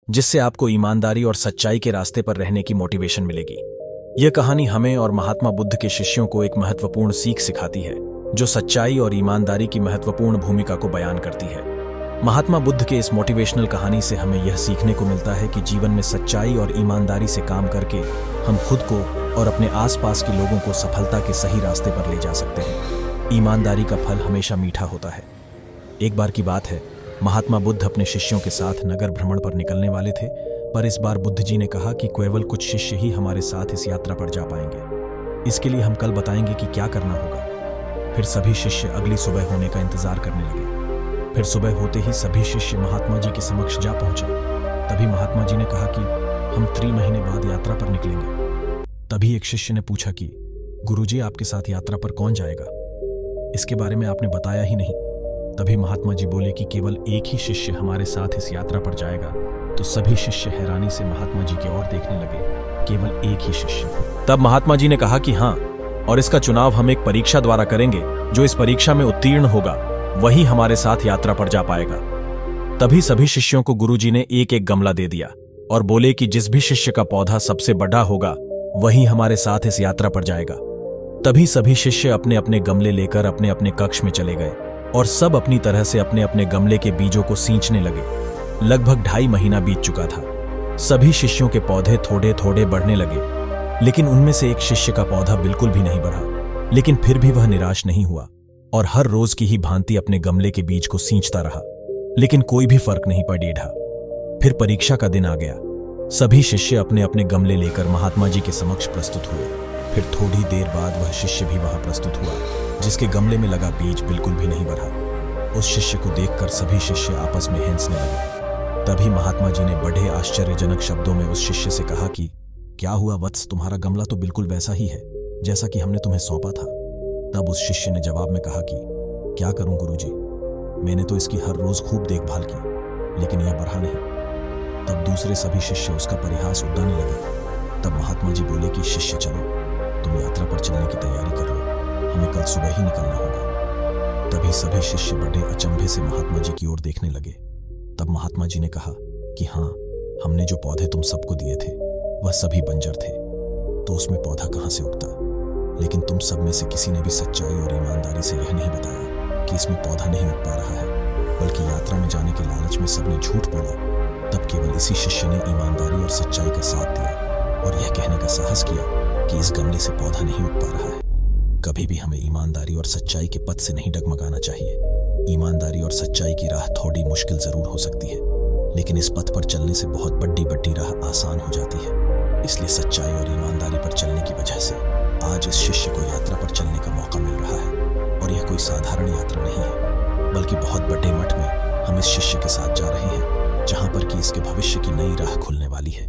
जिससे आपको ईमानदारी और सच्चाई के रास्ते पर रहने की मोटिवेशन मिलेगी। यह कहानी हमें और महात्मा बुद्ध के शिष्यों को एक महत्वपूर्ण सीख सिखाती है, जो सच्चाई और ईमानदारी की महत्वपूर्ण भूमिका को बयान करती है। महात्मा बुद्ध के इस मोटिवेशनल कहानी से हमें यह सीखने को मिलता है कि जीवन में सच्चाई और ईमानदारी से काम करके हम खुद को और अपने आसपास के लोगों को सफलता के सही रास्ते पर ले जा सकते हैं। ईमानदारी का फल हमेशा मीठा होता है। एक बार की बात है, महात्मा बुद्ध अपने शिष्यों के साथ नगर भ्रमण पर निकलने वाले थे, पर इस बार बुद्ध जी ने कहा कि केवल कुछ शिष्य ही हमारे साथ इस यात्रा पर जा पाएंगे। इसके लिए हम कल बताएंगे कि क्या करना होगा। फिर सभी शिष्य अगली सुबह होने का इंतजार करने लगे। फिर सुबह होते ही सभी शिष्य महात्मा जी के समक्ष जा पहुंचे। तभी महात्मा जी ने कहा कि हम 3 महीने बाद यात्रा पर निकलेंगे। तभी एक शिष्य ने पूछा कि गुरुजी, आपके साथ यात्रा पर कौन जाएगा? इसके बारे में आपने बताया ही नहीं। तभी महात्मा जी बोले कि केवल एक ही शिष्य हमारे साथ इस यात्रा पर जाएगा। तो सभी शिष्य हैरानी से महात्मा जी की ओर देखने लगे। केवल एक ही शिष्य। तब महात्मा जी ने कहा कि हाँ, और इसका चुनाव हम एक परीक्षा द्वारा करेंगे। जो इस परीक्षा में उत्तीर्ण होगा वही हमारे साथ यात्रा पर जा पाएगा। तभी सभी शिष्यों को गुरुजी ने एक एक गमला दे दिया और बोले कि जिस भी शिष्य का पौधा सबसे बड़ा होगा वही हमारे साथ इस यात्रा पर जाएगा। तभी सभी शिष्य अपने अपने गमले लेकर अपने अपने कक्ष में चले गए और सब अपनी तरह से अपने अपने गमले के बीजों को सींचने लगे। लगभग 2.5 महीना बीत चुका था। सभी शिष्यों के पौधे थोड़े थोड़े बढ़ने लगे, लेकिन उनमें से एक शिष्य का पौधा बिल्कुल भी नहीं बढ़ा। लेकिन फिर भी वह निराश नहीं हुआ और हर रोज की ही भांति अपने गमले के बीज को सींचता रहा, लेकिन कोई भी फर्क नहीं पड़ा। फिर परीक्षा का दिन आ गया। सभी शिष्य अपने अपने गमले लेकर महात्मा जी के समक्ष प्रस्तुत हुए। फिर थोड़ी देर बाद वह शिष्य भी वहां प्रस्तुत हुआ जिसके गमले में लगा बीज बिल्कुल भी नहीं बढ़ा। उस शिष्य को देखकर सभी शिष्य आपस में हंसने लगे। तभी महात्मा जी ने बड़े आश्चर्यजनक शब्दों में उस शिष्य से कहा कि क्या हुआ वत्स, तुम्हारा गमला तो बिल्कुल वैसा ही है जैसा कि हमने तुम्हें सौंपा था। तब उस शिष्य ने जवाब में कहा कि क्या करूं गुरुजी, मैंने तो इसकी हर रोज खूब देखभाल की, लेकिन यह बढ़ा नहीं। तब दूसरे सभी शिष्य उसका परिहास उड़ाने लगे। तब महात्मा जी बोले कि शिष्य, चलो तुम यात्रा पर चलने की तैयारी कर लो, हमें कल सुबह ही निकलना होगा। तभी सभी शिष्य बड़े अचंभे से महात्मा जी की ओर देखने लगे। तब महात्मा जी ने कहा कि हाँ, हमने जो पौधे तुम सबको दिए थे वह सभी बंजर थे, तो उसमें पौधा कहां से उगता? लेकिन तुम सब में से किसी ने भी सच्चाई और ईमानदारी से यह नहीं बताया कि इसमें पौधा नहीं उग पा रहा है, बल्कि यात्रा में जाने के लालच में सबने झूठ बोला। तब केवल इसी शिष्य ने ईमानदारी और सच्चाई का साथ दिया और यह कहने का साहस किया कि इस गमले से पौधा नहीं उग पा रहा है। कभी भी हमें ईमानदारी और सच्चाई के पथ से नहीं डगमगाना चाहिए। ईमानदारी और सच्चाई की राह थोड़ी मुश्किल जरूर हो सकती है, लेकिन इस पथ पर चलने से बहुत बड़ी बड़ी राह आसान हो जाती है। इसलिए सच्चाई और ईमानदारी पर चलने की वजह से आज इस शिष्य को यात्रा पर चलने का मौका मिल रहा है। और यह कोई साधारण यात्रा नहीं है, बल्कि बहुत बड़े मठ में हम इस शिष्य के साथ जा रहे हैं, जहां पर कि इसके भविष्य की नई राह खुलने वाली है।